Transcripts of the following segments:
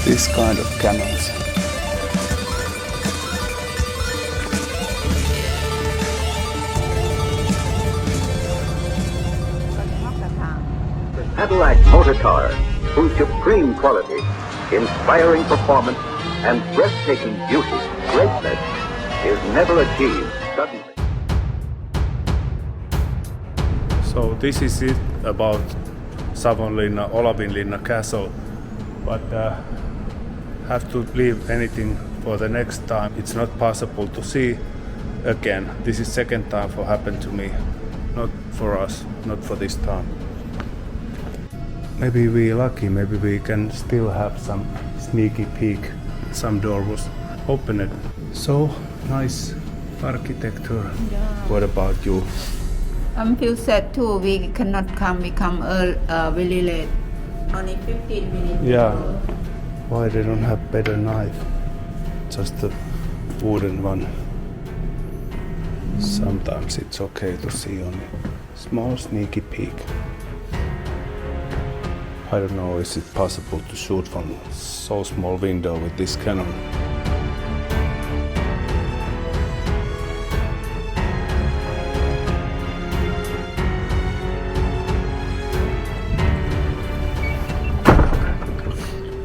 this kind of camels. The Cadillac motor car, whose supreme quality, inspiring performance, and breathtaking beauty, greatness, is never achieved suddenly. So this is it about Savonlinna, Olavinlinna castle, but have to leave anything for the next time. It's not possible to see again. This is second time for happened to me, not for us, not for this time. Maybe we're lucky, maybe we can still have some sneaky peek. Some door was opened. So nice architecture. Yeah. What about you? I'm feel sad too. We cannot come. We come very late. Only 15 minutes. Yeah. Why they don't have better knife? Just a wooden one. Sometimes it's okay to see only small sneaky peek. I don't know, is it possible to shoot from so small window with this Canon?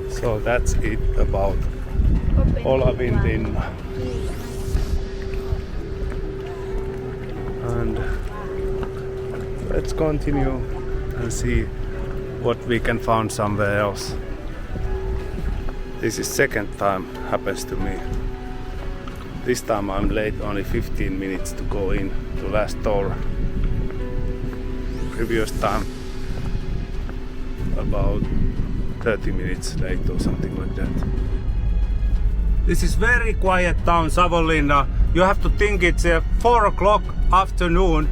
So that's it about Olavinlinna. And let's continue and see what we can find somewhere else. This is second time happens to me. This time I'm late, only 15 minutes to go in to last door. Previous time about 30 minutes late or something like that. This is very quiet town, Savonlinna. You have to think it's 4 o'clock afternoon,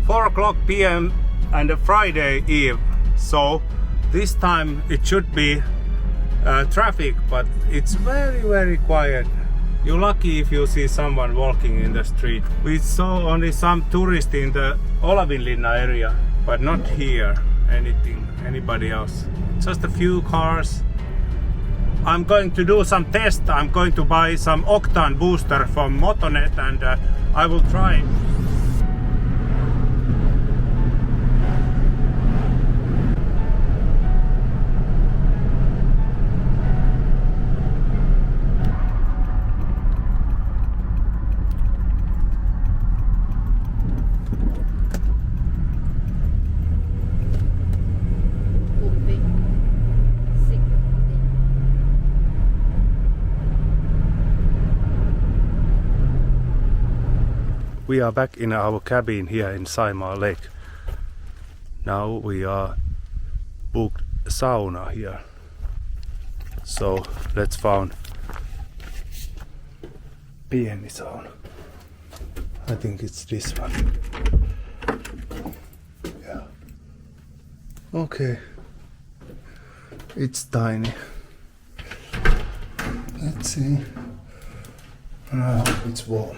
4 o'clock PM and a Friday eve. So this time it should be traffic, but it's very quiet. You're lucky if you see someone walking in the street. We saw only some tourists in the Olavinlinna area, but not here anybody else. Just a few cars. I'm going to do some test. I'm going to buy some octane booster from Motonet and I will try. We are back in our cabin here in Saimaa Lake. Now we are booked sauna here. So let's find pieni sauna. I think it's this one. Yeah. Okay. It's tiny. Let's see. I hope it's warm.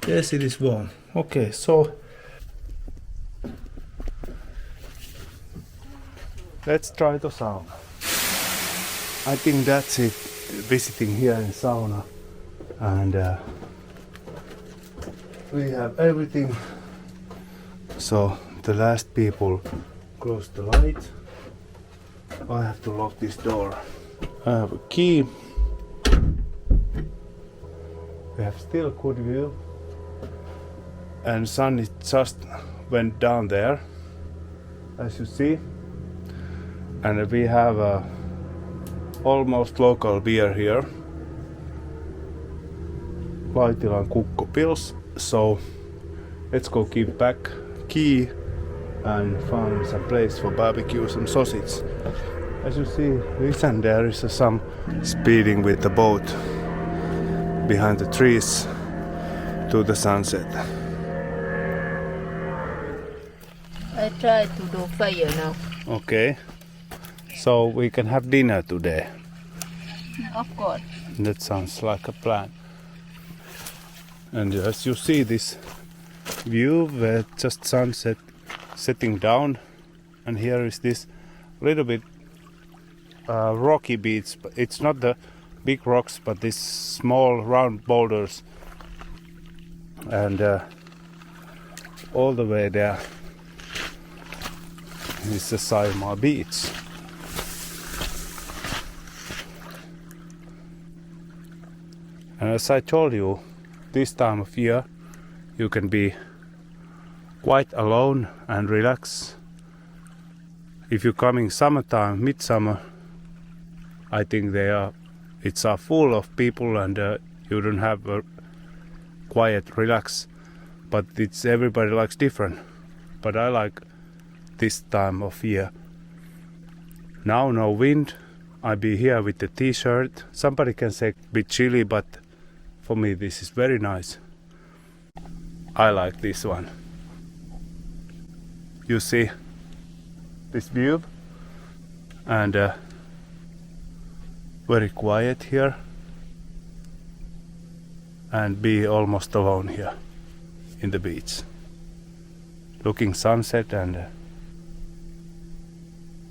Yes, it is warm. Okay, so let's try the sauna. I think that's it, visiting here in sauna. And we have everything. So the last people close the light. I have to lock this door. I have a key. We have still good view. And sun is just went down there, as you see. And we have a almost local beer here. Laitilan Kukko Pils. So let's go keep back key and find some place for barbecue, some sausage. As you see, listen, there is some speeding with the boat behind the trees to the sunset. I try to do fire now. Okay, so we can have dinner today. Of course. That sounds like a plan. And as you see this view where just sunset setting down, and here is this little bit rocky beach. It's not the big rocks, but these small round boulders. And all the way there is the Saimaa beach. And as I told you, this time of year you can be quite alone and relax. If you're coming summertime, midsummer, I think it's full of people and you don't have a quiet, relax. But everybody likes different. But I like this time of year. Now no wind. I be here with the t-shirt. Somebody can say a bit chilly, but for me this is very nice. I like this one. You see this view, and very quiet here, and be almost alone here in the beach, looking sunset and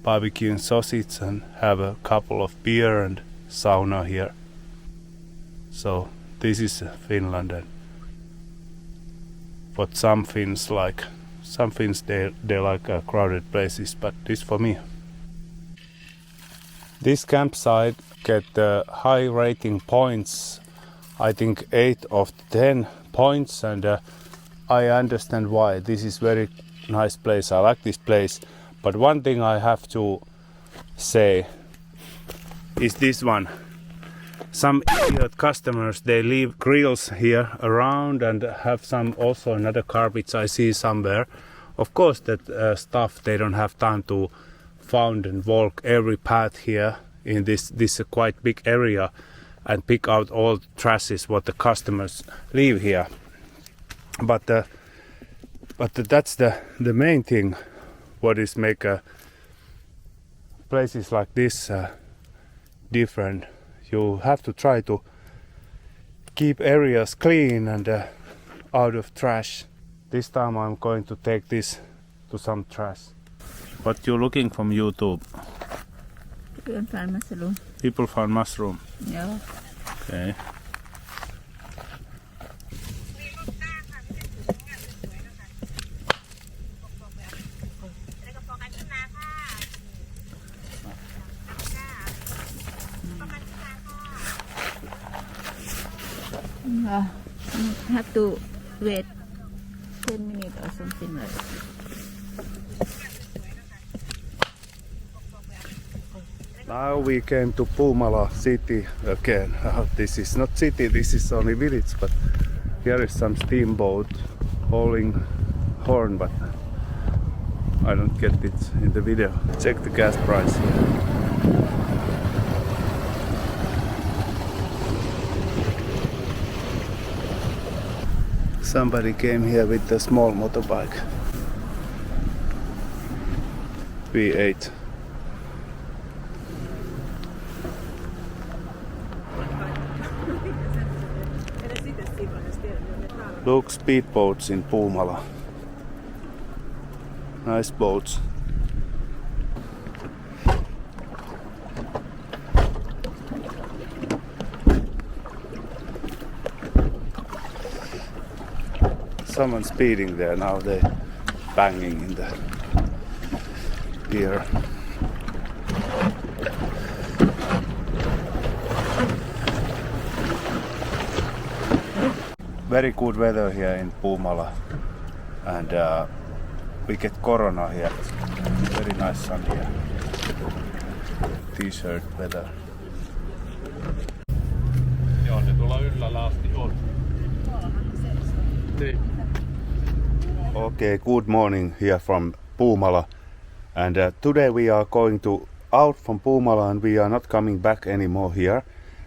barbecuing sausage and have a couple of beer and sauna here. So this is Finland, and what some Finns like. Some Finns they like crowded places, but this for me. This campsite get high rating points. I think 8 of 10 points, and I understand why. This is very nice place. I like this place. But one thing I have to say is this one. Some idiot customers, they leave grills here around and have some also another garbage I see somewhere. Of course that stuff they don't have time to find and walk every path here in this quite big area and pick out all trashes what the customers leave here. But that's the main thing what is make places like this different. You have to try to keep areas clean and out of trash. This time I'm going to take this to some trash. What you looking from YouTube? People find mushroom. People find mushroom. Yeah. Okay. Have to wait 10 minutes or something like that. Now we came to Puumala city again. This is not city, this is only village, but here is some steamboat hauling horn, but I don't get it in the video. Check the gas price here. Somebody came here with a small motorbike. V8. Look, speedboats in Puumala. Nice boats. Someone speeding there now, they banging in the pier. Very good weather here in Puumala, and we get corona here. Very nice sun here. T-shirt weather. Joo, ne tuolla yllällä asti on. Okay, good morning here from Puumala, and today we are going to out from Puumala and we are not coming back anymore here.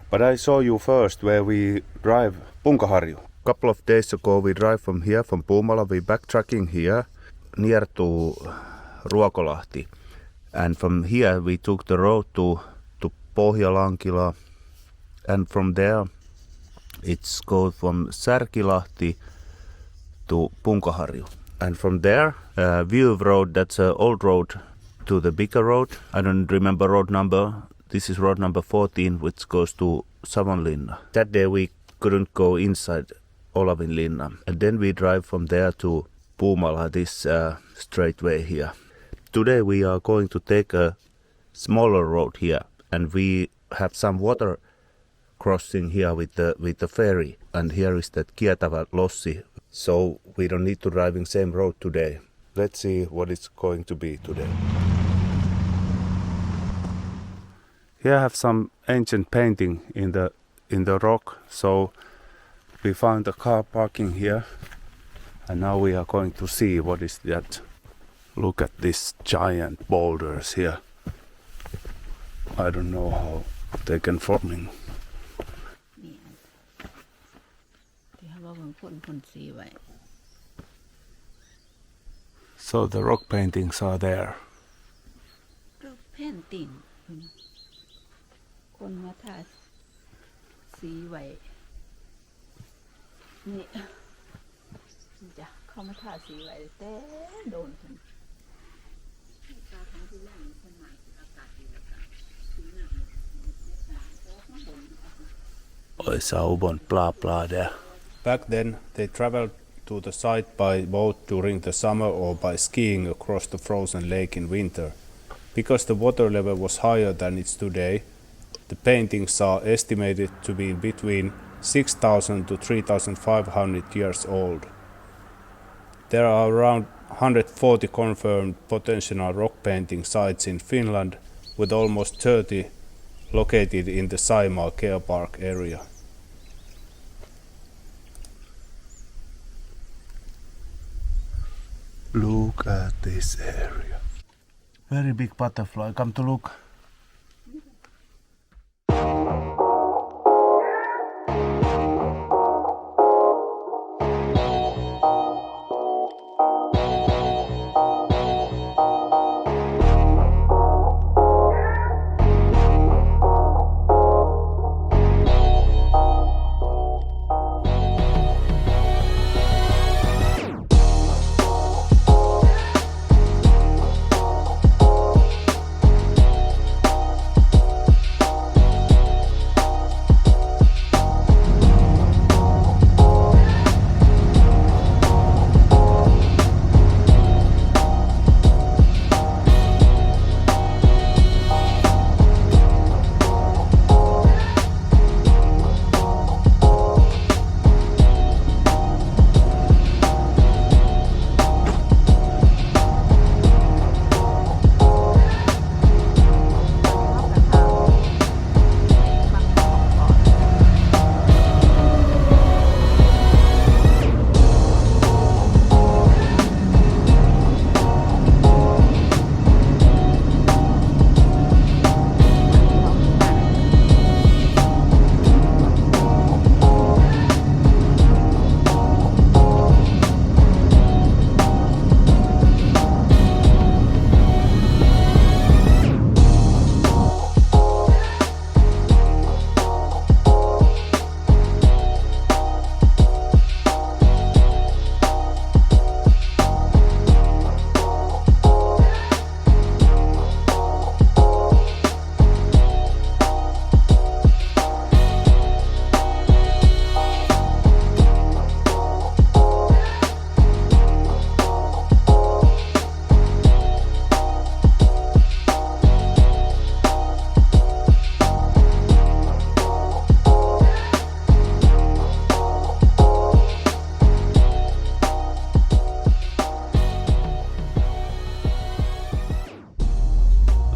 But I saw you first where we drive Punkaharju. Couple of days ago we drive from here from Puumala, we backtracking here near to Ruokolahti, and from here we took the road to Pohjalankila, and from there it's go from Särkilahti to Punkaharju, and from there View Road, that's an old road to the bigger road. I don't remember road number. This is road number 14, which goes to Savonlinna. That day we couldn't go inside Olavinlinna, and then we drive from there to Puumala, this straight way here. Today we are going to take a smaller road here, and we have some water crossing here with the ferry, and here is that Kietävä lossi, so we don't need to drive in same road today. Let's see what it's going to be today. Here I have some ancient painting in the rock, so we found a car parking here, and now we are going to see what is that. Look at these giant boulders here. I don't know how they can forming. So the rock paintings are there. Rock painting. คนมาทาสีไว้นี่จ้ะเขามาทาสีไว้แต่โดนคนตาของที่แรกคนใหม่อากาศดีแล้วกันสีหน้าOy Sau Ubon, blah blah there. Back then they traveled to the site by boat during the summer or by skiing across the frozen lake in winter. Because the water level was higher than it's today, the paintings are estimated to be between 6,000 to 3,500 years old. There are around 140 confirmed potential rock painting sites in Finland, with almost 30 located in the Saimaa Geopark area. Look at this area. Very big butterfly. Come to look.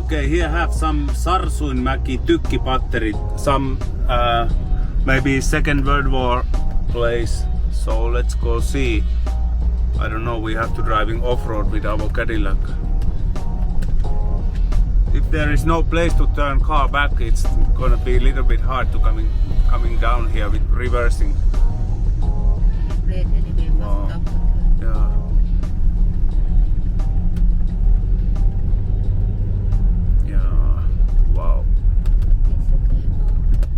Okay, here have some Sarsuinmäki tykkipatterit, some maybe Second World War place. So let's go see. I don't know, we have to driving off-road with our Cadillac. If there is no place to turn car back, it's gonna be a little bit hard to coming down here with reversing. Wow. Yeah. Yeah. Wow.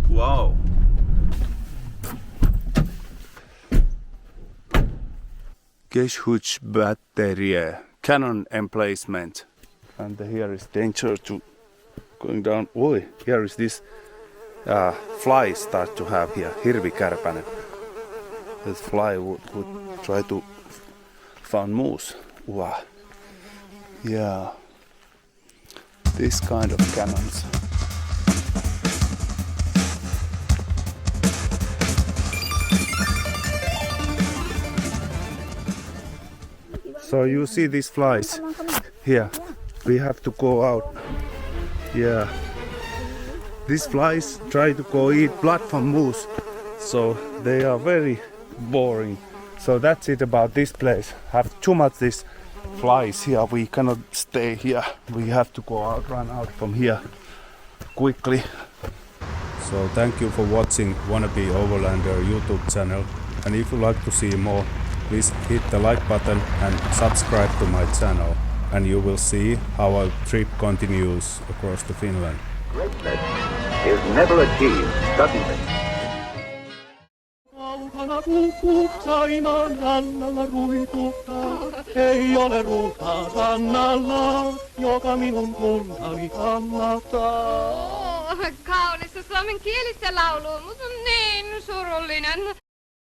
Wow. Huge battery, cannon emplacement, and here is danger to going down. Oi, here is this fly start to have here. Hirvikärpänen. This fly would try to find moose. Wow. Yeah. This kind of cannons. So you see these flies here. We have to go out. Yeah. These flies try to go eat blood from moose. So they are very boring. So that's it about this place. Have too much these flies here. We cannot stay here. We have to go out, run out from here quickly. So thank you for watching Wannabe Overlander YouTube channel. And if you like to see more, please hit the like button and subscribe to my channel, and you will see how our trip continues across the Finland. Greatness is never achieved suddenly. Kaukana kukkuu Saimaan rannalla ruikuttaa, ei ole ruuhkaa rannalla, joka minun kuntani kannattaa. Kaunista suomenkielistä laulua, mutta on niin surullinen.